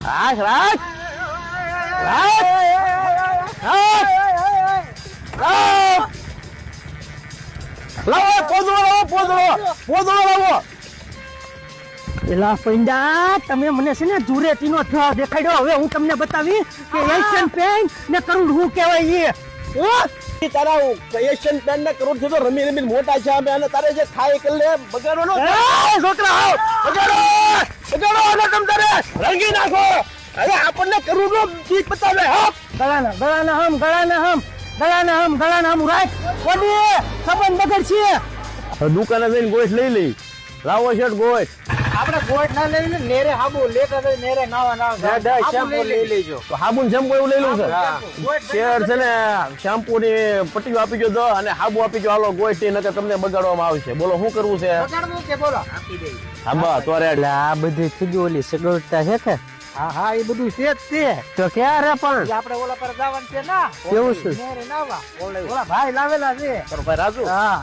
રાખ રાખ લાવો પોદળો લાવો. એલા પૈંડા તમે મને છે ને ધૂળેટીનો થા દેખાડ્યો. હવે હું તમને બતાવી કે એશિયન પેન્ટ ને કરોડ શું કહેવાય એ. તારા એશિયન પેન ને કરોડ થી તો રમી રમી મોટા છે અમે, અને તારે જે ખાય કે લે બગાડો નો છોકરા આવ બગાડો અને તમ તારે રંગી નાખો. હવે આપણને કરોડ નો ચીજ બતાવે. હા ગળાના હમ રાખ ઓડી સંબંધ બગડ છે. દુકાને જઈને ગોઠ લઈ લઈ. લાવો શર્ટ ગોઠ. આપણે ગોળ ના લઈ લે નેરે હાબુ લેતા જઈ નેરે નાવા શેમ્પુ લઈ લેજો. તો હાબુ શેમ્પુ એવું લઈ લઉં છે. શેર છે ને શેમ્પુ ની પટ્ટીઓ આપી ગયો દો અને હાબુ આપી ગયો. હાલો ગોઠ થી નકર તમને બગાડવામાં આવશે. બોલો શું કરવું છે? બગાડવું કે બોલો આપી દે. હા બસ તો રે. એટલે આ બધી થઈ ઓલી સગવડતા છે કે હા એ બધું છે જ તે. તો ક્યારે પણ આપણે ઓલા પર જવાનું છે ના કેવું છે નેરે નાવા ઓલા ભાઈ લાવેલા છે. ભાઈ રાજુ. હા